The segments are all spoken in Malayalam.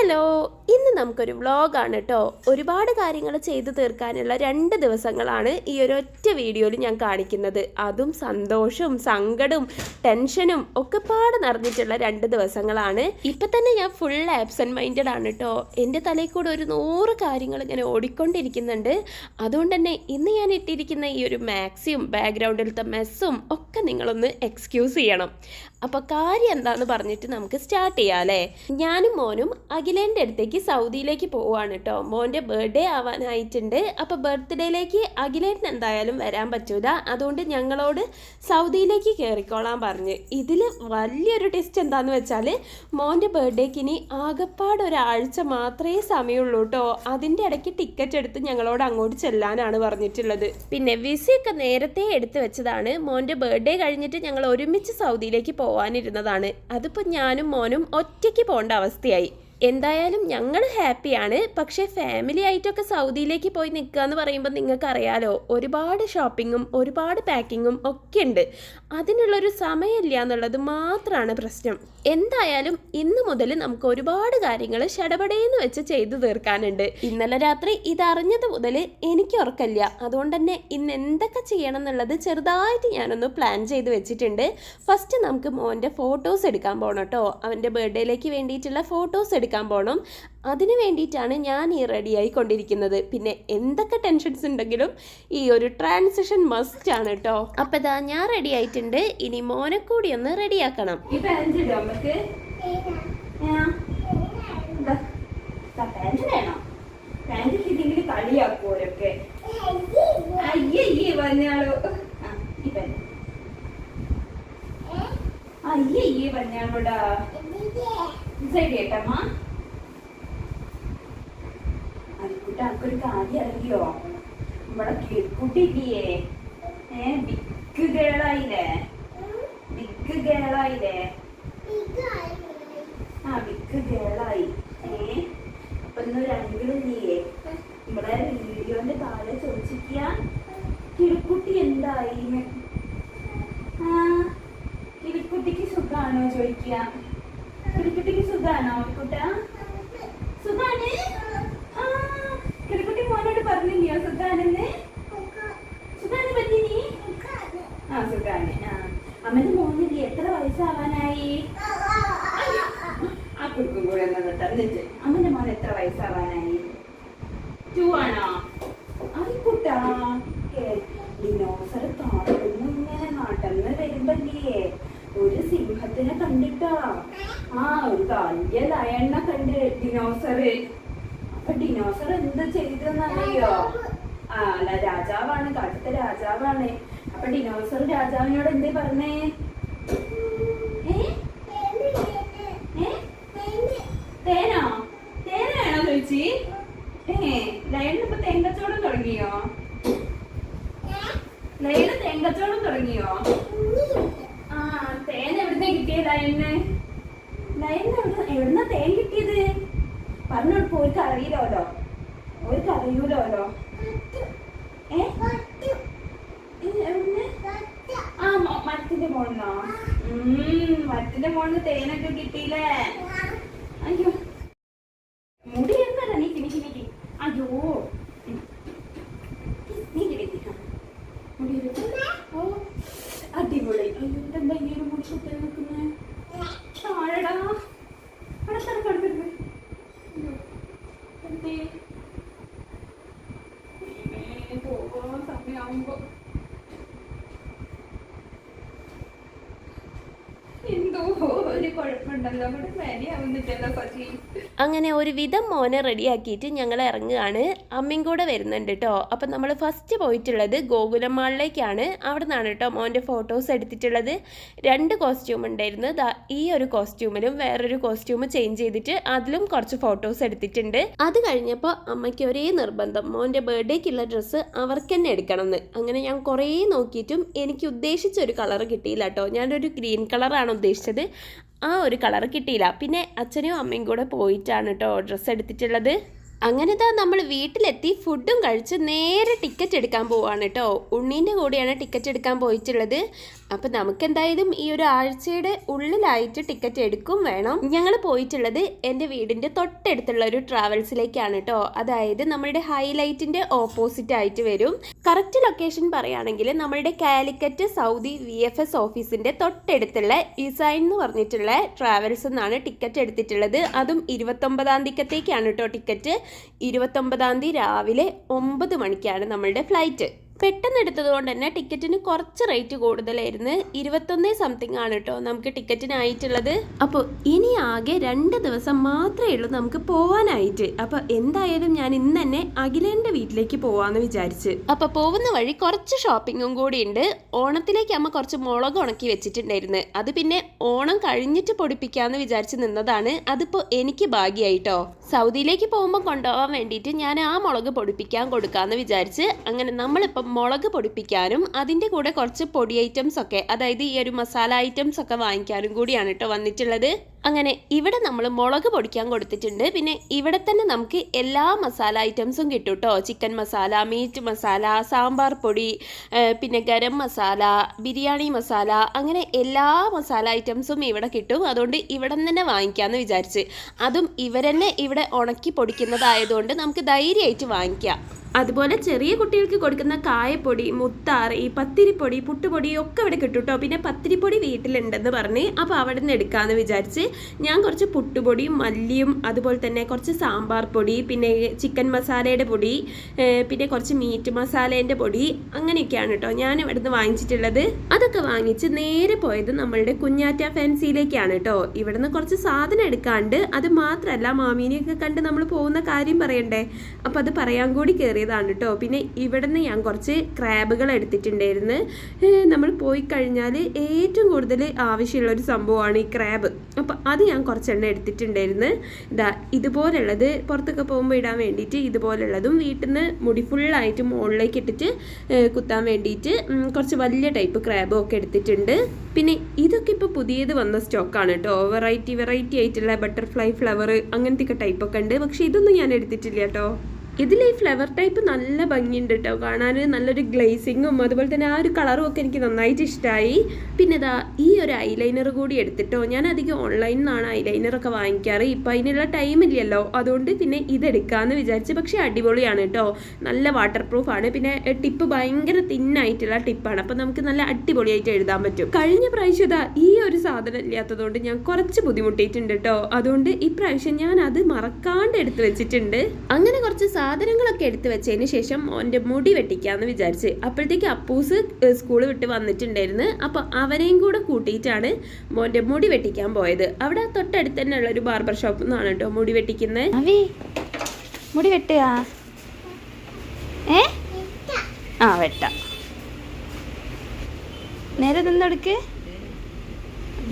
ഹലോ, ഇന്ന് നമുക്കൊരു വ്ളോഗാണ് കേട്ടോ. ഒരുപാട് കാര്യങ്ങൾ ചെയ്തു തീർക്കാനുള്ള 2 ദിവസങ്ങളാണ് ഈ ഒരൊറ്റ വീഡിയോയിൽ ഞാൻ കാണിക്കുന്നത്. അതും സന്തോഷവും സങ്കടവും ടെൻഷനും ഒക്കെ പാട് നിറഞ്ഞിട്ടുള്ള 2 ദിവസങ്ങളാണ്. ഇപ്പം തന്നെ ഞാൻ ഫുൾ ആബ്സെൻറ്റ് മൈൻഡഡ് ആണ് കേട്ടോ. എൻ്റെ തലയിൽ കൂടെ ഒരു 100 കാര്യങ്ങൾ ഇങ്ങനെ ഓടിക്കൊണ്ടിരിക്കുന്നുണ്ട്. അതുകൊണ്ട് തന്നെ ഇന്ന് ഞാൻ ഇട്ടിരിക്കുന്ന ഈ ഒരു മാക്സിയും ബാക്ക്ഗ്രൗണ്ടിലത്തെ മെസ്സും ഒക്കെ നിങ്ങളൊന്ന് എക്സ്ക്യൂസ് ചെയ്യണം. അപ്പോൾ കാര്യം എന്താണെന്ന് പറഞ്ഞിട്ട് നമുക്ക് സ്റ്റാർട്ട് ചെയ്യാം അല്ലേ. ഞാനും മോനും അഖിലേൻ്റെ അടുത്തേക്ക് സൗദിയിലേക്ക് പോവുകയാണ് കേട്ടോ. മോൻ്റെ ബർത്ത്ഡേ ആവാനായിട്ടുണ്ട്. അപ്പോൾ ബർത്ത്ഡേയിലേക്ക് അഖിലേട്ടൻ എന്തായാലും വരാൻ പറ്റൂല. അതുകൊണ്ട് ഞങ്ങളോട് സൗദിയിലേക്ക് കയറിക്കോളാൻ പറഞ്ഞ്. ഇതിൽ വലിയൊരു ടെസ്റ്റ് എന്താണെന്ന് വെച്ചാൽ മോൻ്റെ ബർത്ത്ഡേക്ക് ഇനി ആകെപ്പാട് ഒരാഴ്ച മാത്രമേ സമയമുള്ളൂ കേട്ടോ. അതിൻ്റെ ഇടയ്ക്ക് ടിക്കറ്റ് എടുത്ത് ഞങ്ങളോട് അങ്ങോട്ട് ചെല്ലാനാണ് പറഞ്ഞിട്ടുള്ളത്. പിന്നെ വിസയൊക്കെ നേരത്തെ എടുത്ത് വെച്ചതാണ്. മോൻ്റെ ബർത്ത്ഡേ കഴിഞ്ഞിട്ട് ഞങ്ങൾ ഒരുമിച്ച് സൗദിയിലേക്ക് പോകാനിരുന്നതാണ്. അതിപ്പോൾ ഞാനും മോനും ഒറ്റയ്ക്ക് പോകേണ്ട അവസ്ഥയായി. എന്തായാലും ഞങ്ങൾ ഹാപ്പിയാണ്. പക്ഷേ ഫാമിലി ആയിട്ടൊക്കെ സൗദിയിലേക്ക് പോയി നിൽക്കുക എന്ന് പറയുമ്പോൾ നിങ്ങൾക്കറിയാലോ, ഒരുപാട് ഷോപ്പിങ്ങും ഒരുപാട് പാക്കിങ്ങും ഒക്കെ ഉണ്ട്. അതിനുള്ളൊരു സമയമില്ല എന്നുള്ളത് മാത്രമാണ് പ്രശ്നം. എന്തായാലും ഇന്ന് മുതൽ നമുക്ക് ഒരുപാട് കാര്യങ്ങൾ ഷടപടേന്ന് വെച്ച് ചെയ്തു തീർക്കാനുണ്ട്. ഇന്നലെ രാത്രി ഇതറിഞ്ഞത് മുതൽ എനിക്ക് ഉറക്കമില്ല. അതുകൊണ്ട് തന്നെ ഇന്ന് എന്തൊക്കെ ചെയ്യണം എന്നുള്ളത് ചെറുതായിട്ട് ഞാനൊന്ന് പ്ലാൻ ചെയ്ത് വെച്ചിട്ടുണ്ട്. ഫസ്റ്റ് നമുക്ക് മോൻ്റെ ഫോട്ടോസ് എടുക്കാൻ പോകണം കേട്ടോ. അവൻ്റെ ബർത്ത്ഡേയിലേക്ക് വേണ്ടിയിട്ടുള്ള ഫോട്ടോസ് എടുക്കാൻ പോകണം. അതിന് വേണ്ടിയിട്ടാണ് ഞാൻ ഈ റെഡി ആയിക്കൊണ്ടിരിക്കുന്നത്. പിന്നെ എന്തൊക്കെ ടെൻഷൻസ് ഉണ്ടെങ്കിലും ഈ ഒരു ട്രാൻസിഷൻ മസ്റ്റ് ആണ് കേട്ടോ. അപ്പം ഇതാ ഞാൻ റെഡി ആയിട്ടുണ്ട്. ഇനി മോനെ കൂടി ഒന്ന് റെഡിയാക്കണം. കളിയാക്കോരൊക്കെ അയ്യേ പറഞ്ഞാളോ അയ്യേ പറഞ്ഞാളോടാ കേട്ടമ്മ. അതിക്കുട്ടി അനക്കൊരു കാര്യം അറിയോ? നമ്മളെ കിളിക്കുട്ടില്ലേ, ബിഗ് ഗേളായില്ലേ, ബിഗ് ഗേളായില്ലേ, ബിഗ് ഗേളായി. അപ്പൊ ഇന്നൊരു അങ്കിളില്ലേ നമ്മളെ വീഡിയോന്റെ താഴെ ചോദിച്ചിരിക്ക കിളിക്കുട്ടി എന്തായി, കിളിക്കുട്ടിക്ക് സുഖാണോ ചോദിക്കുക. കിളിക്കുട്ടിക്ക് സുഖാണോ കുട്ട? സുഖാണ്. കിളിക്കുട്ടി മോനോട് പറഞ്ഞില്ലയോ സുഖാനെന്ന്? സുഖാന് പറ്റിനി? സുഖാണ്. അമ്മന്റെ മോനില്ലേ എത്ര വയസ്സാവാനായി? ആ കുറുക്കും കൂടെ എന്നിട്ട് അമ്മന്റെ മോൻ എത്ര വയസ്സാവാനായി? 2 ആണോ? ആയിക്കോട്ടാ. ഡിനോസർ കാട്ടുന്നു ഇങ്ങനെ നടന്ന് വരുമ്പല്ലേ ഒരു സിംഹത്തിനെ കണ്ടിട്ടാ. ഒരു വലിയ ലയണ്ണ കണ്ട് ഡിനോസർ. അപ്പൊ ഡിനോസർ എന്ത് ചെയ്തെന്നറിയോ? അല്ല, രാജാവാണ്, കാട്ടത്തെ രാജാവാണ്. അപ്പൊ ഡിനോസർ രാജാവിനോട് എന്തേ പറഞ്ഞേ? തേനോ? തേന വേണോ ചോദിച്ചി? ലയണിപ്പോ തേങ്കച്ചോടം തുടങ്ങിയോ? ലയണ് തേങ്കച്ചോടം തുടങ്ങിയോ? തേൻ എവിടുന്ന കിട്ടിയ ലയണ്? ലയണ് എവിടുന്ന തേൻ കിട്ടിയത്? പറഞ്ഞോടുപ്പോ ഒരു അറിയില്ലോ, ഒരു അറിയൂലോ. മരത്തിന്റെ മോളിന്നോ? മരത്തിന്റെ മോളിന്ന് തേനൊക്കെ കിട്ടിയില്ലേ? അയ്യോ മുടി എന്താ നീ കിണിക്കിണിക്ക്. അയ്യോ നീ കിണിക്ക മുടി. അടിപൊളി. എന്താ ഈ ഒരു മുടി കുത്തി നിൽക്കുന്നേ? താഴെടാ അടുത്തടുക്കടുത്ത് എന്തേ പോകാൻ സമയമാകുമ്പോ എന്തോ ഒരു കുഴപ്പമുണ്ടല്ലോ. അവിടെ മരിയാവുന്നിട്ടല്ലോ പറ്റി. അങ്ങനെ ഒരുവിധം മോനെ റെഡിയാക്കിയിട്ട് ഞങ്ങൾ ഇറങ്ങുകയാണ്. അമ്മയും കൂടെ വരുന്നുണ്ട് കേട്ടോ. അപ്പം നമ്മൾ ഫസ്റ്റ് പോയിട്ടുള്ളത് ഗോകുലം മാളിലേക്കാണ്. അവിടെ നിന്നാണ് കേട്ടോ മോൻ്റെ ഫോട്ടോസ് എടുത്തിട്ടുള്ളത്. 2 കോസ്റ്റ്യൂം ഉണ്ടായിരുന്നു. ഈ ഒരു കോസ്റ്റ്യൂമിലും വേറൊരു കോസ്റ്റ്യൂം ചേഞ്ച് ചെയ്തിട്ട് അതിലും കുറച്ച് ഫോട്ടോസ് എടുത്തിട്ടുണ്ട്. അത് കഴിഞ്ഞപ്പോൾ അമ്മയ്ക്ക് ഒരേ നിർബന്ധം, മോൻ്റെ ബർത്ത്ഡേക്കുള്ള ഡ്രസ്സ് അവർക്ക് തന്നെ എടുക്കണം എന്ന്. അങ്ങനെ ഞാൻ കുറേ നോക്കിയിട്ടും എനിക്ക് ഉദ്ദേശിച്ച ഒരു കളർ കിട്ടിയില്ല കേട്ടോ. ഞാനൊരു ഗ്രീൻ കളറാണ് ഉദ്ദേശിച്ചത്. ആ ഒരു കളർ കിട്ടിയില്ല. പിന്നെ അച്ഛനും അമ്മയും കൂടെ പോയിട്ടാണ് കേട്ടോ ഡ്രസ്സ് എടുത്തിട്ടുള്ളത്. അങ്ങനെതാ നമ്മൾ വീട്ടിലെത്തി ഫുഡും കഴിച്ച് നേരെ ടിക്കറ്റ് എടുക്കാൻ പോവാണ് കേട്ടോ. ഉണ്ണീൻ്റെ കൂടെയാണ് ടിക്കറ്റ് എടുക്കാൻ പോയിട്ടുള്ളത്. അപ്പം നമുക്കെന്തായാലും ഈ ഒരു ആഴ്ചയുടെ ഉള്ളിലായിട്ട് ടിക്കറ്റ് എടുക്കും വേണം. ഞങ്ങൾ പോയിട്ടുള്ളത് എൻ്റെ വീടിൻ്റെ തൊട്ടടുത്തുള്ള ഒരു ട്രാവൽസിലേക്കാണ് കേട്ടോ. അതായത് നമ്മളുടെ ഹൈലൈറ്റിൻ്റെ ഓപ്പോസിറ്റ് ആയിട്ട് വരും. കറക്റ്റ് ലൊക്കേഷൻ പറയുകയാണെങ്കിൽ നമ്മളുടെ കാലിക്കറ്റ് സൗദി VFS ഓഫീസിൻ്റെ തൊട്ടടുത്തുള്ള ഇസൈൻ എന്ന് പറഞ്ഞിട്ടുള്ള ട്രാവൽസ് എന്നാണ് ടിക്കറ്റ് എടുത്തിട്ടുള്ളത്. അതും 29-ാം തീയതിക്കത്തേക്കാണ് കേട്ടോ ടിക്കറ്റ്. 29-ാം തീയതി രാവിലെ 9 മണിക്കാണ് നമ്മളുടെ ഫ്ലൈറ്റ്. പെട്ടെന്ന് എടുത്തത് കൊണ്ട് തന്നെ ടിക്കറ്റിന് കുറച്ച് റേറ്റ് കൂടുതലായിരുന്നു. 21 സംതിങ് ആണ് കേട്ടോ നമുക്ക് ടിക്കറ്റിനായിട്ടുള്ളത്. അപ്പോൾ ഇനി ആകെ 2 ദിവസം മാത്രമേ ഉള്ളൂ നമുക്ക് പോവാനായിട്ട്. അപ്പോൾ എന്തായാലും ഞാൻ ഇന്ന് തന്നെ അഖിലേൻ്റെ വീട്ടിലേക്ക് പോവാന്ന് വിചാരിച്ച്. അപ്പോൾ പോകുന്ന വഴി കുറച്ച് ഷോപ്പിങ്ങും കൂടി ഉണ്ട്. ഓണത്തിലേക്ക് അമ്മ കുറച്ച് മുളക് ഉണക്കി വെച്ചിട്ടുണ്ടായിരുന്നു. അത് പിന്നെ ഓണം കഴിഞ്ഞിട്ട് പൊടിപ്പിക്കാമെന്ന് വിചാരിച്ച് നിന്നതാണ്. അതിപ്പോൾ എനിക്ക് ഭാഗ്യമായിട്ടോ. സൗദിയിലേക്ക് പോകുമ്പോൾ കൊണ്ടുപോകാൻ വേണ്ടിയിട്ട് ഞാൻ ആ മുളക് പൊടിപ്പിക്കാൻ കൊടുക്കാമെന്ന് വിചാരിച്ച് അങ്ങനെ നമ്മളിപ്പോൾ മുളക് പൊടിപ്പിക്കാനും അതിൻ്റെ കൂടെ കുറച്ച് പൊടി ഐറ്റംസ് ഒക്കെ, അതായത് ഈ ഒരു മസാല ഐറ്റംസ് ഒക്കെ വാങ്ങിക്കാനും കൂടിയാണ് കേട്ടോ വന്നിട്ടുള്ളത്. അങ്ങനെ ഇവിടെ നമ്മൾ മുളക് പൊടിക്കാൻ കൊടുത്തിട്ടുണ്ട്. പിന്നെ ഇവിടെ തന്നെ നമുക്ക് എല്ലാ മസാല ഐറ്റംസും കിട്ടും കേട്ടോ. ചിക്കൻ മസാല, മീറ്റ് മസാല, സാമ്പാർ പൊടി, പിന്നെ ഗരം മസാല, ബിരിയാണി മസാല, അങ്ങനെ എല്ലാ മസാല ഐറ്റംസും ഇവിടെ കിട്ടും. അതുകൊണ്ട് ഇവിടെ തന്നെ വാങ്ങിക്കാമെന്ന് വിചാരിച്ച്. അതും ഇവരെന്നെ ഇവിടെ ഉണക്കി പൊടിക്കുന്നതായതുകൊണ്ട് നമുക്ക് ധൈര്യമായിട്ട് വാങ്ങിക്കാം. അതുപോലെ ചെറിയ കുട്ടികൾക്ക് കൊടുക്കുന്ന കായപ്പൊടി, മുത്താറി, പത്തിരിപ്പൊടി, പുട്ടുപൊടി ഒക്കെ ഇവിടെ കിട്ടും കേട്ടോ. പിന്നെ പത്തിരിപ്പൊടി വീട്ടിലുണ്ടെന്ന് പറഞ്ഞ് അപ്പോൾ അവിടെ നിന്ന് എടുക്കാമെന്ന് വിചാരിച്ച് ഞാൻ കുറച്ച് പുട്ടുപൊടിയും മല്ലിയും അതുപോലെ തന്നെ കുറച്ച് സാമ്പാർ പൊടി, പിന്നെ ചിക്കൻ മസാലയുടെ പൊടി, പിന്നെ കുറച്ച് മീറ്റ് മസാലേൻ്റെ പൊടി, അങ്ങനെയൊക്കെയാണ് കേട്ടോ ഞാൻ ഇവിടെ നിന്ന് വാങ്ങിച്ചിട്ടുള്ളത്. അതൊക്കെ വാങ്ങിച്ച് നേരെ പോയത് നമ്മളുടെ കുഞ്ഞാറ്റ ഫാൻസിയിലേക്കാണ് കേട്ടോ. ഇവിടെ നിന്ന് കുറച്ച് സാധനം എടുക്കാണ്ട്, അത് മാത്രമല്ല മാമീനെയൊക്കെ കണ്ട് നമ്മൾ പോകുന്ന കാര്യം പറയണ്ടേ, അപ്പോൾ അത് പറയാൻ കൂടി കയറി ാണ് പിന്നെ ഇവിടെ നിന്ന് ഞാൻ കുറച്ച് ക്രാബുകൾ എടുത്തിട്ടുണ്ടായിരുന്നു. നമ്മൾ പോയി കഴിഞ്ഞാൽ ഏറ്റവും കൂടുതൽ ആവശ്യമുള്ളൊരു സംഭവമാണ് ഈ ക്രാബ്. അപ്പോൾ അത് ഞാൻ കുറച്ചെണ്ണം എടുത്തിട്ടുണ്ടായിരുന്നു. ഇതുപോലുള്ളത് പുറത്തൊക്കെ പോകുമ്പോൾ ഇടാൻ വേണ്ടിയിട്ട്, ഇതുപോലുള്ളതും വീട്ടിൽ നിന്ന് മുടി ഫുള്ളായിട്ട് മുകളിലേക്ക് ഇട്ടിട്ട് കുത്താൻ വേണ്ടിയിട്ട് കുറച്ച് വലിയ ടൈപ്പ് ക്രാബും ഒക്കെ എടുത്തിട്ടുണ്ട്. പിന്നെ ഇതൊക്കെ ഇപ്പോൾ പുതിയത് വന്ന സ്റ്റോക്കാണ് കേട്ടോ. വെറൈറ്റി ആയിട്ടുള്ള ബട്ടർഫ്ലൈ ഫ്ലവർ അങ്ങനത്തെയൊക്കെ ടൈപ്പൊക്കെ ഉണ്ട്. പക്ഷേ ഇതൊന്നും ഞാൻ എടുത്തിട്ടില്ല കേട്ടോ. ഇതിൽ ഈ ഫ്ലവർ ടൈപ്പ് നല്ല ഭംഗിയുണ്ട് കേട്ടോ കാണാൻ. നല്ലൊരു ഗ്ലേസിങ്ങും അതുപോലെ തന്നെ ആ ഒരു കളറും ഒക്കെ എനിക്ക് നന്നായിട്ട് ഇഷ്ടമായി. പിന്നെ ഇതാ ഈ ഒരു ഐലൈനർ കൂടി എടുത്തിട്ടോ. ഞാൻ അധികം ഓൺലൈനിൽ നിന്നാണ് ഐലൈനറൊക്കെ വാങ്ങിക്കാറ്. ഇപ്പം അതിനുള്ള ടൈമില്ലല്ലോ, അതുകൊണ്ട് പിന്നെ ഇതെടുക്കാമെന്ന് വിചാരിച്ച്. പക്ഷേ അടിപൊളിയാണ് കേട്ടോ, നല്ല വാട്ടർ പ്രൂഫാണ്. പിന്നെ ടിപ്പ് ഭയങ്കര തിന്നായിട്ടുള്ള ടിപ്പാണ്. അപ്പം നമുക്ക് നല്ല അടിപൊളിയായിട്ട് എഴുതാൻ പറ്റും. കഴിഞ്ഞ പ്രാവശ്യം ഇതാ ഈ ഒരു സാധനം ഇല്ലാത്തതുകൊണ്ട് ഞാൻ കുറച്ച് ബുദ്ധിമുട്ടിയിട്ടുണ്ട് കേട്ടോ. അതുകൊണ്ട് ഇപ്രാവശ്യം ഞാൻ അത് മറക്കാണ്ട് എടുത്ത് വെച്ചിട്ടുണ്ട്. അങ്ങനെ കുറച്ച് സാധനങ്ങളൊക്കെ എടുത്ത് വെച്ചതിന് ശേഷം മോൻ്റെ മുടി വെട്ടിക്കാമെന്ന് വിചാരിച്ച്. അപ്പോഴത്തേക്ക് അപ്പൂസ് സ്കൂൾ വിട്ട് വന്നിട്ടുണ്ടായിരുന്നു. അപ്പോൾ അവരെയും കൂടെ കൂട്ടിയിട്ടാണ് മോൻ്റെ മുടി വെട്ടിക്കാൻ പോയത്. അവിടെ തൊട്ടടുത്ത് തന്നെ ഉള്ളൊരു ബാർബർ ഷോപ്പിൽ നിന്നാണ് കേട്ടോ മുടി വെട്ടിക്കുന്നത്. മുടി വെട്ടുക വെട്ട നേരെ നിന്നെടുക്ക്.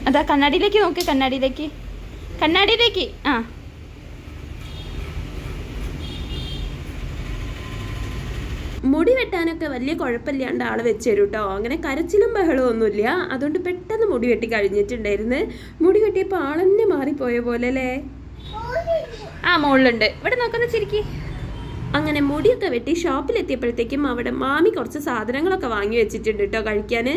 അതാ കണ്ണാടിയിലേക്ക് നോക്ക്, കണ്ണാടിയിലേക്ക് മുടി വെട്ടാനൊക്കെ വലിയ കുഴപ്പമില്ലാണ്ട് ആൾ വെച്ച് തരും കേട്ടോ. അങ്ങനെ കരച്ചിലും ബഹളവും ഒന്നുമില്ല. അതുകൊണ്ട് പെട്ടെന്ന് മുടി വെട്ടി കഴിഞ്ഞിട്ടുണ്ടായിരുന്നു. മുടി വെട്ടിയപ്പോൾ ആളെന്നെ മാറിപ്പോയ പോലെ അല്ലേ. മുകളിലുണ്ട്, ഇവിടെ നോക്കുന്ന ചിരിക്കി. അങ്ങനെ മുടിയൊക്കെ വെട്ടി ഷോപ്പിലെത്തിയപ്പോഴത്തേക്കും അവിടെ മാമി കുറച്ച് സാധനങ്ങളൊക്കെ വാങ്ങി വെച്ചിട്ടുണ്ട് കേട്ടോ കഴിക്കാൻ.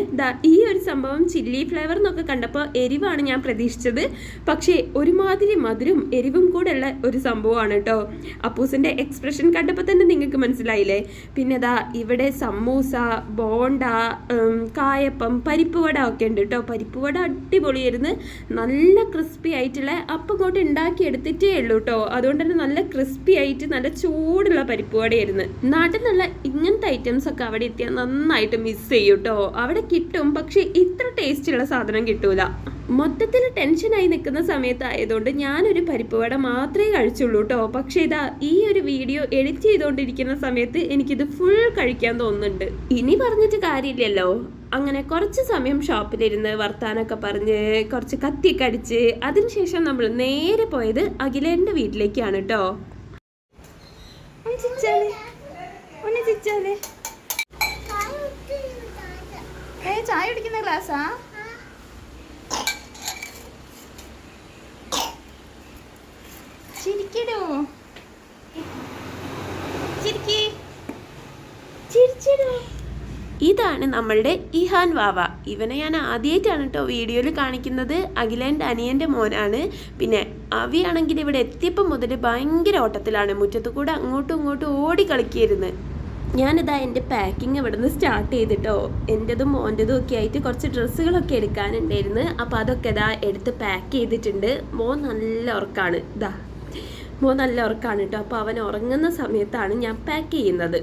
ഈ ഒരു സംഭവം ചില്ലി ഫ്ലേവർ എന്നൊക്കെ കണ്ടപ്പോൾ എരിവാണ് ഞാൻ പ്രതീക്ഷിച്ചത്. പക്ഷേ ഒരുമാതിരി മധുരം എരിവും കൂടെ ഉള്ള ഒരു സംഭവമാണ് കേട്ടോ. അപ്പൂസിൻ്റെ എക്സ്പ്രഷൻ കണ്ടപ്പോൾ തന്നെ നിങ്ങൾക്ക് മനസ്സിലായില്ലേ. പിന്നെ ഇവിടെ സമൂസ, ബോണ്ട, കായപ്പം, പരിപ്പുവട ഒക്കെ ഉണ്ട് കേട്ടോ. പരിപ്പുവട അടിപൊളിയായിരുന്നു, നല്ല ക്രിസ്പി ആയിട്ടുള്ള. അപ്പം ഇങ്ങോട്ട് ഉണ്ടാക്കി എടുത്തിട്ടേ ഉള്ളൂ കേട്ടോ. അതുകൊണ്ട് തന്നെ നല്ല ക്രിസ്പി ആയിട്ട് നല്ല ചൂടുള്ള പരിപ്പുവടയായിരുന്നു. നാട്ടിൽ നിന്നുള്ള ഇങ്ങനത്തെ ഐറ്റംസ് ഒക്കെ അവിടെ എത്തിയാൽ നന്നായിട്ട് മിസ് ചെയ്യും കേട്ടോ. അവിടെ കിട്ടും, പക്ഷെ ഇത്ര ടേസ്റ്റുള്ള സാധനം കിട്ടൂല. മൊത്തത്തിൽ ടെൻഷനായി നിൽക്കുന്ന സമയത്തായതുകൊണ്ട് ഞാനൊരു പരിപ്പുവട മാത്രമേ കഴിച്ചുള്ളൂ കേട്ടോ. പക്ഷേ ഈ ഒരു വീഡിയോ എഡിറ്റ് ചെയ്തുകൊണ്ടിരിക്കുന്ന സമയത്ത് എനിക്കിത് ഫുൾ കഴിക്കാൻ തോന്നുന്നുണ്ട്. ഇനി പറഞ്ഞിട്ട് കാര്യമില്ലല്ലോ. അങ്ങനെ കുറച്ച് സമയം ഷോപ്പിലിരുന്ന് വർത്താനൊക്കെ പറഞ്ഞ് കുറച്ച് കത്തിയൊക്കെ അടിച്ച് അതിനുശേഷം നമ്മൾ നേരെ പോയത് അഖിലേൻ്റെ വീട്ടിലേക്കാണ് കേട്ടോ. ചായ കുടിക്കുന്ന ഗ്ലാസ്സാ? ചിരിക്കടോ. ഇതാണ് നമ്മളുടെ ഇഹാൻ വാവ. ഇവനെ ഞാൻ ആദ്യമായിട്ടാണ് കേട്ടോ വീഡിയോയിൽ കാണിക്കുന്നത്. അഖിലേൻ്റെ അനിയൻ്റെ മോനാണ്. പിന്നെ അവിയാണെങ്കിൽ ഇവിടെ എത്തിയപ്പോൾ മുതൽ ഭയങ്കര ഓട്ടത്തിലാണ്. മുറ്റത്തു കൂടെ അങ്ങോട്ടും ഇങ്ങോട്ടും ഓടി കളിക്കായിരുന്നു. ഞാനിതാ എൻ്റെ പാക്കിങ് ഇവിടെ നിന്ന് സ്റ്റാർട്ട് ചെയ്തിട്ടോ. എൻ്റെതും മോൻ്റെതും ഒക്കെ ആയിട്ട് കുറച്ച് ഡ്രസ്സുകളൊക്കെ എടുക്കാനുണ്ടായിരുന്നു. അപ്പോൾ അതൊക്കെ ഇതാ എടുത്ത് പാക്ക് ചെയ്തിട്ടുണ്ട്. മോൻ നല്ല ഉറക്കാണ്. മോൻ നല്ല ഉറക്കാണ് കേട്ടോ. അപ്പോൾ അവൻ ഉറങ്ങുന്ന സമയത്താണ് ഞാൻ പാക്ക് ചെയ്യുന്നത്.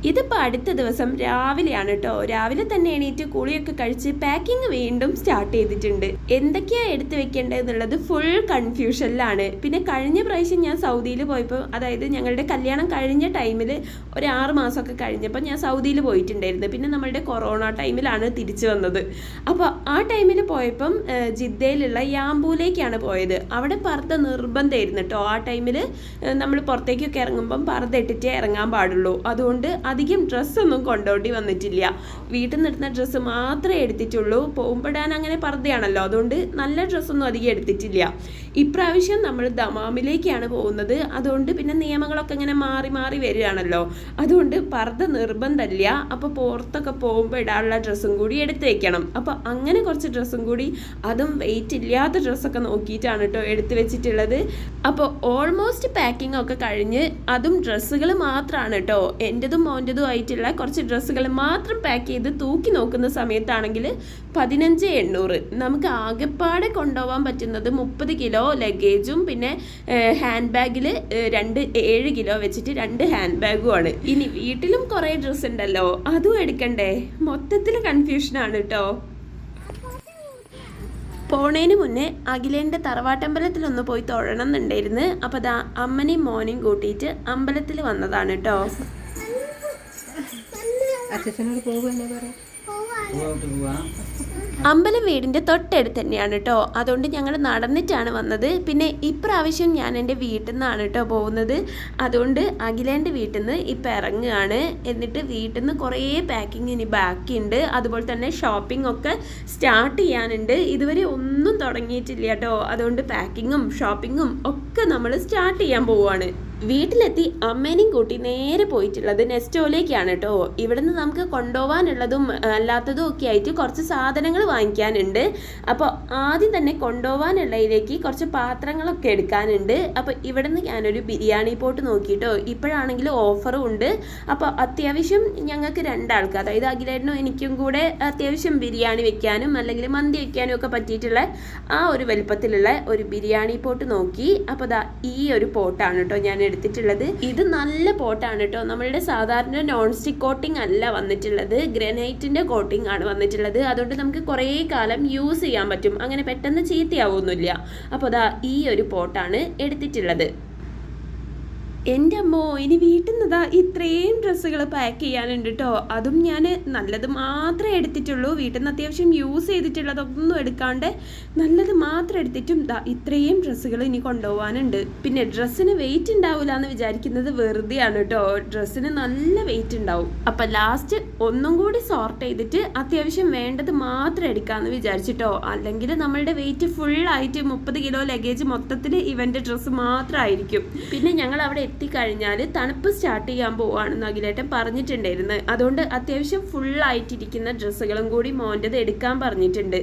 ഇതിപ്പോൾ അടുത്ത ദിവസം രാവിലെയാണ് കേട്ടോ. രാവിലെ തന്നെ എണീറ്റ് കുളിയൊക്കെ കഴിച്ച് പാക്കിങ് വീണ്ടും സ്റ്റാർട്ട് ചെയ്തിട്ടുണ്ട്. എന്തൊക്കെയാണ് എടുത്തു വെക്കേണ്ടതെന്നുള്ളത് ഫുൾ കൺഫ്യൂഷനിലാണ്. പിന്നെ കഴിഞ്ഞ പ്രാവശ്യം ഞാൻ സൗദിയിൽ പോയപ്പോൾ, അതായത് ഞങ്ങളുടെ കല്യാണം കഴിഞ്ഞ ടൈമിൽ ഒരു 6 മാസമൊക്കെ കഴിഞ്ഞപ്പോൾ ഞാൻ സൗദിയിൽ പോയിട്ടുണ്ടായിരുന്നു. പിന്നെ നമ്മളുടെ കൊറോണ ടൈമിലാണ് തിരിച്ചു വന്നത്. അപ്പോൾ ആ ടൈമിൽ പോയപ്പം ജിദ്ദയിലുള്ള യാമ്പൂലേക്കാണ് പോയത്. അവിടെ പർദ്ദ നിർബന്ധമായിരുന്നു കേട്ടോ. ആ ടൈമിൽ നമ്മൾ പുറത്തേക്കൊക്കെ ഇറങ്ങുമ്പം പർദ്ദ ഇട്ടിട്ടേ ഇറങ്ങാൻ പാടുള്ളൂ. അതുകൊണ്ട് അധികം ഡ്രസ്സൊന്നും കൊണ്ടുപോണ്ടി വന്നിട്ടില്ല. വീട്ടിൽ നിന്ന് എടുത്ത ഡ്രസ്സ് മാത്രമേ എടുത്തിട്ടുള്ളൂ. പോകുമ്പോഴാൻ അങ്ങനെ പർദ്ദയാണല്ലോ, അതുകൊണ്ട് നല്ല ഡ്രസ്സൊന്നും അധികം എടുത്തിട്ടില്ല. ഇപ്രാവശ്യം നമ്മൾ ദമാമിലേക്കാണ് പോകുന്നത്. അതുകൊണ്ട് പിന്നെ നിയമങ്ങളൊക്കെ ഇങ്ങനെ മാറി മാറി വരികയാണല്ലോ. അതുകൊണ്ട് പർദ്ദ നിർബന്ധമില്ല. അപ്പോൾ പുറത്തൊക്കെ പോകുമ്പോൾ ഇടാനുള്ള ഡ്രസ്സും കൂടി എടുത്ത് വെക്കണം. അപ്പോൾ അങ്ങനെ കുറച്ച് ഡ്രസ്സും കൂടി, അതും വെയിറ്റ് ഇല്ലാത്ത ഡ്രസ്സൊക്കെ നോക്കിയിട്ടാണ് കേട്ടോ എടുത്ത് വെച്ചിട്ടുള്ളത്. അപ്പോൾ ഓൾമോസ്റ്റ് പാക്കിംഗ് ഒക്കെ കഴിഞ്ഞ്, അതും ഡ്രസ്സുകൾ മാത്രമാണ് കേട്ടോ. എൻ്റെതും മോൻ്റെതും ആയിട്ടുള്ള കുറച്ച് ഡ്രസ്സുകൾ മാത്രം പാക്ക് ചെയ്ത് തൂക്കി നോക്കുന്ന സമയത്താണെങ്കിൽ 15,800. നമുക്ക് ആകെപ്പാടെ കൊണ്ടുപോകാൻ പറ്റുന്നത് 30 കിലോ ലഗേജും പിന്നെ ഹാൻഡ് ബാഗിൽ 7 കിലോ വെച്ചിട്ട് 2 ഹാൻഡ് ബാഗുമാണ്. ഇനി വീട്ടിലും കുറേ ഡ്രസ്സ് ഉണ്ടല്ലോ, അതും എടുക്കണ്ടേ. മൊത്തത്തിൽ കൺഫ്യൂഷനാണ് കേട്ടോ. പോണേന് മുന്നേ അഖിലേൻ്റെ തറവാട്ടമ്പലത്തിലൊന്ന് പോയി തൊഴണം എന്നുണ്ടായിരുന്നു. അപ്പോൾ അതാ അമ്മനെയും മോനെയും കൂട്ടിയിട്ട് അമ്പലത്തിൽ വന്നതാണ് കേട്ടോ. അമ്പലം വീടിൻ്റെ തൊട്ടടുത്ത് തന്നെയാണ് കേട്ടോ. അതുകൊണ്ട് ഞങ്ങൾ നടന്നിട്ടാണ് വന്നത്. പിന്നെ ഇപ്രാവശ്യം ഞാൻ എൻ്റെ വീട്ടിൽ നിന്നാണ് കേട്ടോ പോകുന്നത്. അതുകൊണ്ട് അഖിലേൻ്റെ വീട്ടിൽ നിന്ന് ഇപ്പം ഇറങ്ങുകയാണ്. എന്നിട്ട് വീട്ടിൽ നിന്ന് കുറേ പാക്കിങ് ഇനി ബാക്കിയുണ്ട്. അതുപോലെ തന്നെ ഷോപ്പിംഗ് ഒക്കെ സ്റ്റാർട്ട് ചെയ്യാനുണ്ട്. ഇതുവരെ ഒന്നും തുടങ്ങിയിട്ടില്ല കേട്ടോ. അതുകൊണ്ട് പാക്കിങ്ങും ഷോപ്പിങ്ങും ഒക്കെ നമ്മൾ സ്റ്റാർട്ട് ചെയ്യാൻ പോവുകയാണ്. വീട്ടിലെത്തി അമ്മേനെയും കൂട്ടി നേരെ പോയിട്ടുള്ളത് നെസ്റ്റോയിലേക്കാണ് കേട്ടോ. ഇവിടുന്ന് നമുക്ക് കൊണ്ടുപോകാനുള്ളതും അല്ലാത്തതും ഒക്കെ ആയിട്ട് കുറച്ച് സാധനങ്ങൾ വാങ്ങിക്കാനുണ്ട്. അപ്പോൾ ആദ്യം തന്നെ കൊണ്ടുപോകാനുള്ളതിലേക്ക് കുറച്ച് പാത്രങ്ങളൊക്കെ എടുക്കാനുണ്ട്. അപ്പോൾ ഇവിടുന്ന് ഞാനൊരു ബിരിയാണി പോട്ട് നോക്കിയിട്ടോ. ഇപ്പോഴാണെങ്കിൽ ഓഫറും ഉണ്ട്. അപ്പോൾ അത്യാവശ്യം ഞങ്ങൾക്ക് 2 ആൾക്ക്, അതായത് അഖിലേട്ടനും എനിക്കും കൂടെ അത്യാവശ്യം ബിരിയാണി വെക്കാനും അല്ലെങ്കിൽ മന്തി വെക്കാനും ഒക്കെ പറ്റിയിട്ടുള്ള ആ ഒരു വലുപ്പത്തിലുള്ള ഒരു ബിരിയാണി പോട്ട് നോക്കി. അപ്പോൾ ദാ ഈ ഒരു പോട്ടാണ് കേട്ടോ ഞാൻ എടുത്തിട്ടുള്ളത്. ഇത് നല്ല പോട്ടാണ് കേട്ടോ. നമ്മളുടെ സാധാരണ നോൺ സ്റ്റിക്ക് കോട്ടിംഗ് അല്ല വന്നിട്ടുള്ളത്, ഗ്രാനൈറ്റിന്റെ കോട്ടിംഗ് ആണ് വന്നിട്ടുള്ളത്. അതുകൊണ്ട് നമുക്ക് കുറേ കാലം യൂസ് ചെയ്യാൻ പറ്റും. അങ്ങനെ പെട്ടെന്ന് ചീത്തയാവൊന്നുമില്ല. അപ്പോൾ അതാ ഈ ഒരു പോട്ടാണ് എടുത്തിട്ടുള്ളത്. എൻ്റെ അമ്മോ, ഇനി വീട്ടിൽ നിന്നതാ ഇത്രയും ഡ്രസ്സുകൾ പാക്ക് ചെയ്യാനുണ്ട് കേട്ടോ. അതും ഞാൻ നല്ലത് മാത്രമേ എടുത്തിട്ടുള്ളൂ. വീട്ടിൽ നിന്ന് അത്യാവശ്യം യൂസ് ചെയ്തിട്ടുള്ളതൊന്നും എടുക്കാണ്ട് നല്ലത് മാത്രം എടുത്തിട്ടും ഇത്രയും ഡ്രസ്സുകൾ ഇനി കൊണ്ടുപോകാനുണ്ട്. പിന്നെ ഡ്രസ്സിന് വെയിറ്റ് ഉണ്ടാവില്ല എന്ന് വിചാരിക്കുന്നത് വെറുതെയാണ് കേട്ടോ. ഡ്രസ്സിന് നല്ല വെയിറ്റ് ഉണ്ടാവും. അപ്പം ലാസ്റ്റ് ഒന്നും കൂടി സോർട്ട് ചെയ്തിട്ട് അത്യാവശ്യം വേണ്ടത് മാത്രം എടുക്കാമെന്ന് വിചാരിച്ചിട്ടോ. അല്ലെങ്കിൽ നമ്മളുടെ വെയിറ്റ് ഫുള്ളായിട്ട് 30 കിലോ ലഗേജ് മൊത്തത്തിൽ ഇവൻ്റെ ഡ്രസ്സ് മാത്രമായിരിക്കും. പിന്നെ ഞങ്ങൾ അവിടെ എത്തിക്കഴിഞ്ഞാൽ തണുപ്പ് സ്റ്റാർട്ട് ചെയ്യാൻ പോവുകയാണെന്ന് അഖിലേട്ടൻ പറഞ്ഞിട്ടുണ്ടായിരുന്നു. അതുകൊണ്ട് അത്യാവശ്യം ഫുള്ളായിട്ടിരിക്കുന്ന ഡ്രസ്സുകളും കൂടി മോൻ്റെത് എടുക്കാൻ പറഞ്ഞിട്ടുണ്ട്.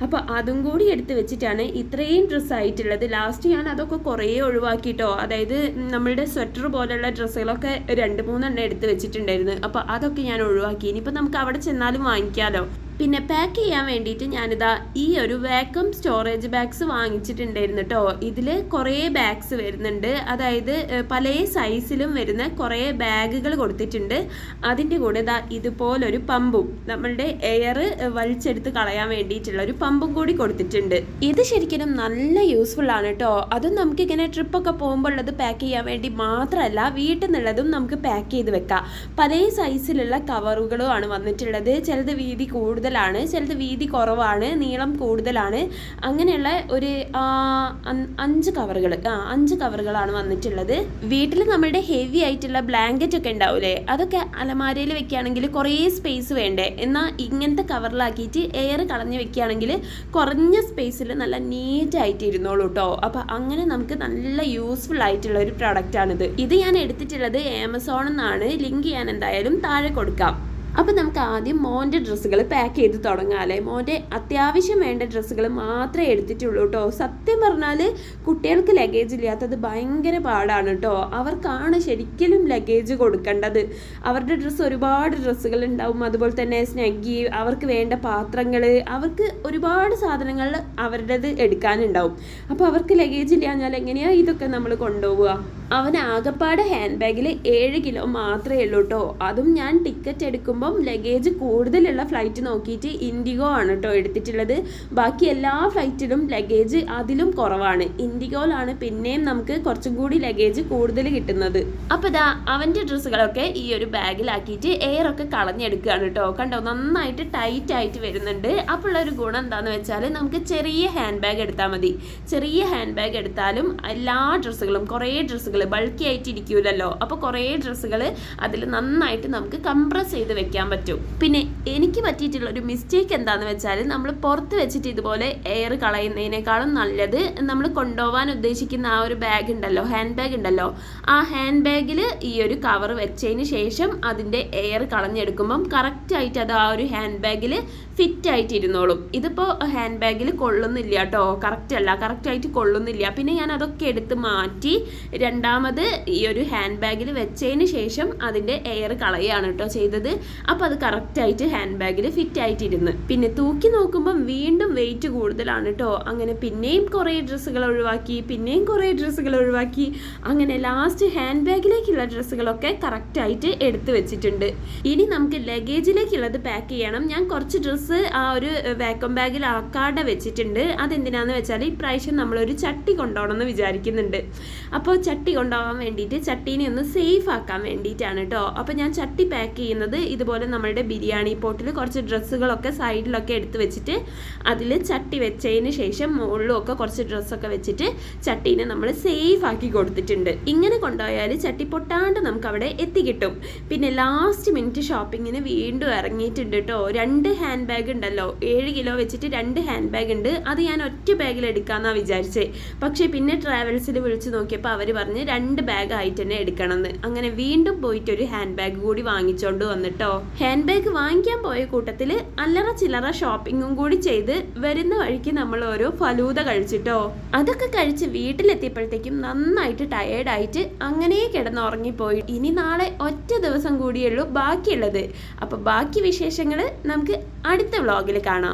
അപ്പോൾ അതും കൂടി എടുത്ത് വെച്ചിട്ടാണ് ഇത്രയും ഡ്രസ്സായിട്ടുള്ളത്. ലാസ്റ്റ് ഞാൻ അതൊക്കെ കുറേ ഒഴിവാക്കിയിട്ടോ. അതായത് നമ്മളുടെ സ്വെറ്റർ പോലെയുള്ള ഡ്രസ്സുകളൊക്കെ 2-3 എടുത്ത് വെച്ചിട്ടുണ്ടായിരുന്നു. അപ്പോൾ അതൊക്കെ ഞാൻ ഒഴിവാക്കി. ഇനിയിപ്പോൾ നമുക്ക് അവിടെ ചെന്നാലും വാങ്ങിക്കാമല്ലോ. പിന്നെ പാക്ക് ചെയ്യാൻ വേണ്ടിയിട്ട് ഞാനിതാ ഈ ഒരു വാക്വം സ്റ്റോറേജ് ബാഗ്സ് വാങ്ങിച്ചിട്ടുണ്ടായിരുന്നു കേട്ടോ. ഇതിൽ കുറേ ബാഗ്സ് വരുന്നുണ്ട്. അതായത് പല സൈസിലും വരുന്ന കുറേ ബാഗുകൾ കൊടുത്തിട്ടുണ്ട്. അതിൻ്റെ കൂടെ ഇതാ ഇതുപോലൊരു പമ്പും, നമ്മളുടെ എയർ വലിച്ചെടുത്ത് കളയാൻ വേണ്ടിയിട്ടുള്ള ഒരു പമ്പും കൂടി കൊടുത്തിട്ടുണ്ട്. ഇത് ശരിക്കും നല്ല യൂസ്ഫുൾ ആണ് കേട്ടോ. അതും നമുക്കിങ്ങനെ ട്രിപ്പൊക്കെ പോകുമ്പോൾ ഉള്ളത് പാക്ക് ചെയ്യാൻ വേണ്ടി മാത്രമല്ല, വീട്ടിൽ നിന്നുള്ളതും നമുക്ക് പാക്ക് ചെയ്ത് വെക്കാം. പല സൈസിലുള്ള കവറുകളും ആണ് വന്നിട്ടുള്ളത്. ചിലത് വീതി കൂടുതൽ കൂടുതലാണ്, ചിലത് വീതി കുറവാണ്, നീളം കൂടുതലാണ്. അങ്ങനെയുള്ള ഒരു 5 കവറുകളാണ് വന്നിട്ടുള്ളത്. വീട്ടിൽ നമ്മുടെ ഹെവി ആയിട്ടുള്ള ബ്ലാങ്കറ്റ് ഒക്കെ ഉണ്ടാവില്ലേ, അതൊക്കെ അലമാരയിൽ വെക്കുകയാണെങ്കിൽ കുറേ സ്പേസ് വേണ്ടേ. എന്നാൽ ഇങ്ങനത്തെ കവറിലാക്കിയിട്ട് എയർ കളഞ്ഞ് വെക്കുകയാണെങ്കിൽ കുറഞ്ഞ സ്പേസിൽ നല്ല നീറ്റായിട്ട് ഇരുന്നോളൂ കേട്ടോ. അപ്പോൾ അങ്ങനെ നമുക്ക് നല്ല യൂസ്ഫുൾ ആയിട്ടുള്ള ഒരു പ്രൊഡക്റ്റാണിത്. ഇത് ഞാൻ എടുത്തിട്ടുള്ളത് ആമസോണിൽ നിന്നാണ്. ലിങ്ക് ഞാൻ എന്തായാലും താഴെ കൊടുക്കാം. അപ്പം നമുക്ക് ആദ്യം മോൻ്റെ ഡ്രസ്സുകൾ പാക്ക് ചെയ്ത് തുടങ്ങാം അല്ലേ. മോൻ്റെ അത്യാവശ്യം വേണ്ട ഡ്രസ്സുകൾ മാത്രമേ എടുത്തിട്ടുള്ളൂ കേട്ടോ. സത്യം പറഞ്ഞാൽ കുട്ടികൾക്ക് ലഗേജ് ഇല്ലാത്തത് ഭയങ്കര പാടാണ് കേട്ടോ. അവർക്കാണ് ശരിക്കും ലഗേജ് കൊടുക്കേണ്ടത്. അവരുടെ ഡ്രസ്സ് ഒരുപാട് ഡ്രസ്സുകൾ ഉണ്ടാവും, അതുപോലെ തന്നെ സ്നഗ്ഗി, അവർക്ക് വേണ്ട പാത്രങ്ങൾ, അവർക്ക് ഒരുപാട് സാധനങ്ങൾ അവരുടേത് എടുക്കാനുണ്ടാവും. അപ്പോൾ അവർക്ക് ലഗേജ് ഇല്ലാഞ്ഞാൽ എങ്ങനെയാണ് ഇതൊക്കെ നമ്മൾ കൊണ്ടുപോവുക? അവന് ആകപ്പാട് ഹാൻഡ് ബാഗിൽ 7 കിലോ മാത്രമേ ഉള്ളൂ കേട്ടോ. അതും ഞാൻ ടിക്കറ്റ് എടുക്കുമ്പം ലഗേജ് കൂടുതലുള്ള ഫ്ലൈറ്റ് നോക്കിയിട്ട് ഇൻഡിഗോ ആണ് കേട്ടോ എടുത്തിട്ടുള്ളത്. ബാക്കി എല്ലാ ഫ്ലൈറ്റിലും ലഗേജ് അതിലും കുറവാണ്. ഇൻഡിഗോയിലാണ് പിന്നെയും നമുക്ക് കുറച്ചും കൂടി ലഗേജ് കൂടുതൽ കിട്ടുന്നത്. അപ്പോൾ ഇതാ അവൻ്റെ ഡ്രസ്സുകളൊക്കെ ഈ ഒരു ബാഗിലാക്കിയിട്ട് എയറൊക്കെ കളഞ്ഞെടുക്കുകയാണ് കേട്ടോ. കണ്ടോ, നന്നായിട്ട് ടൈറ്റ് ആയിട്ട് വരുന്നുണ്ട്. അപ്പോൾ ഉള്ള ഒരു ഗുണം എന്താണെന്ന് വെച്ചാൽ നമുക്ക് ചെറിയ ഹാൻഡ് ബാഗ് എടുത്താൽ മതി. ചെറിയ ഹാൻഡ് ബാഗ് എടുത്താലും എല്ലാ ഡ്രസ്സുകളും, കുറേ ഡ്രസ്സുകൾ ബൾക്കി ആയിട്ട് ഇരിക്കൂലല്ലോ. അപ്പോൾ കുറേ ഡ്രസ്സുകൾ അതിൽ നന്നായിട്ട് നമുക്ക് കംപ്രസ് ചെയ്ത് വെക്കാൻ പറ്റും. പിന്നെ എനിക്ക് പറ്റിയിട്ടുള്ള ഒരു മിസ്റ്റേക്ക് എന്താണെന്ന് വെച്ചാൽ നമ്മൾ പുറത്ത് വെച്ചിട്ട് ഇതുപോലെ എയർ കളയുന്നതിനേക്കാളും നല്ലത് നമ്മൾ കൊണ്ടുപോകാൻ ഉദ്ദേശിക്കുന്ന ആ ഒരു ബാഗ് ഉണ്ടല്ലോ, ഹാൻഡ് ബാഗ് ഉണ്ടല്ലോ, ആ ഹാൻഡ് ബാഗിൽ ഈ ഒരു കവർ വെച്ചതിന് ശേഷം അതിൻ്റെ എയർ കളഞ്ഞെടുക്കുമ്പം കറക്റ്റായിട്ട് അത് ആ ഒരു ഹാൻഡ് ബാഗിൽ ഫിറ്റ് ആയിട്ട് ഇരുന്നോളും. ഇതിപ്പോൾ ഹാൻഡ് ബാഗിൽ കൊള്ളുന്നില്ല കേട്ടോ, കറക്റ്റായിട്ട് കൊള്ളുന്നില്ല. പിന്നെ ഞാൻ അതൊക്കെ എടുത്ത് മാറ്റി രണ്ടാമത് ഈ ഒരു ഹാൻഡ് ബാഗിൽ വെച്ചതിന് ശേഷം അതിൻ്റെ എയർ കളയാണ് കേട്ടോ ചെയ്തത്. അപ്പോൾ അത് കറക്റ്റായിട്ട് ഹാൻഡ് ബാഗിൽ ഫിറ്റ് ആയിട്ടിരുന്ന്. പിന്നെ തൂക്കി നോക്കുമ്പം വീണ്ടും വെയിറ്റ് കൂടുതലാണ് കേട്ടോ. അങ്ങനെ പിന്നെയും കുറേ ഡ്രസ്സുകൾ ഒഴിവാക്കി അങ്ങനെ ലാസ്റ്റ് ഹാൻഡ് ബാഗിലേക്കുള്ള ഡ്രസ്സുകളൊക്കെ കറക്റ്റായിട്ട് എടുത്ത് വെച്ചിട്ടുണ്ട്. ഇനി നമുക്ക് ലഗേജിലേക്കുള്ളത് പാക്ക് ചെയ്യണം. ഞാൻ കുറച്ച് ഡ്രസ്സ് ആ ഒരു വാക്വം ബാഗിൽ ആക്കാതെ വെച്ചിട്ടുണ്ട്. അതെന്തിനാന്ന് വെച്ചാൽ ഇപ്രാവശ്യം നമ്മളൊരു ചട്ടി കൊണ്ടുപോകണമെന്ന് വിചാരിക്കുന്നുണ്ട്. അപ്പോൾ ചട്ടി കൊണ്ടുപോകാൻ വേണ്ടിയിട്ട്, ചട്ടീനെ ഒന്ന് സേഫ് ആക്കാൻ വേണ്ടിയിട്ടാണ് കേട്ടോ. അപ്പോൾ ഞാൻ ചട്ടി പാക്ക് ചെയ്യുന്നത് ഇതുപോലെ നമ്മളുടെ ബിരിയാണി പോട്ടിൽ കുറച്ച് ഡ്രസ്സുകളൊക്കെ സൈഡിലൊക്കെ എടുത്ത് വെച്ചിട്ട് അതിൽ ചട്ടി വെച്ചതിന് ശേഷം മുകളിലൊക്കെ കുറച്ച് ഡ്രസ്സൊക്കെ വെച്ചിട്ട് ചട്ടീനെ നമ്മൾ സേഫ് ആക്കി കൊടുത്തിട്ടുണ്ട്. ഇങ്ങനെ കൊണ്ടുപോയാൽ ചട്ടി പൊട്ടാണ്ട് നമുക്ക് അവിടെ എത്തിക്കിട്ടും. പിന്നെ ലാസ്റ്റ് മിനിറ്റ് ഷോപ്പിങ്ങിന് വീണ്ടും ഇറങ്ങിയിട്ടുണ്ട് കേട്ടോ. 2 ഹാൻഡ് ബാഗ് ഉണ്ടല്ലോ, 7 കിലോ വെച്ചിട്ട് 2 ഹാൻഡ് ബാഗ് ഉണ്ട്. അത് ഞാൻ ഒറ്റ ബാഗിൽ എടുക്കാമെന്നാണ് വിചാരിച്ചത്. പക്ഷേ പിന്നെ ട്രാവൽസിൽ വിളിച്ച് നോക്കിയപ്പോൾ അവർ പറഞ്ഞ് 2 ബാഗ് ആയിട്ട് തന്നെ എടുക്കണമെന്ന്. അങ്ങനെ വീണ്ടും പോയിട്ട് ഒരു ഹാൻഡ് ബാഗ് കൂടി വാങ്ങിച്ചോണ്ട് വന്നിട്ടോ. ഹാൻഡ് ബാഗ് വാങ്ങിക്കാൻ പോയ കൂട്ടത്തിൽ അല്ലറ ചില്ലറ ഷോപ്പിങ്ങും കൂടി ചെയ്ത് വരുന്ന വഴിക്ക് നമ്മൾ ഓരോ ഫലൂദ കഴിച്ചിട്ടോ. അതൊക്കെ കഴിച്ച് വീട്ടിലെത്തിയപ്പോഴത്തേക്കും നന്നായിട്ട് ടയേർഡായിട്ട് അങ്ങനെ കിടന്നുറങ്ങിപ്പോയി. ഇനി നാളെ ഒറ്റ ദിവസം കൂടിയുള്ളൂ ബാക്കിയുള്ളത്. അപ്പോൾ ബാക്കി വിശേഷങ്ങൾ നമുക്ക് അടുത്ത വ്ളോഗിൽ കാണാം.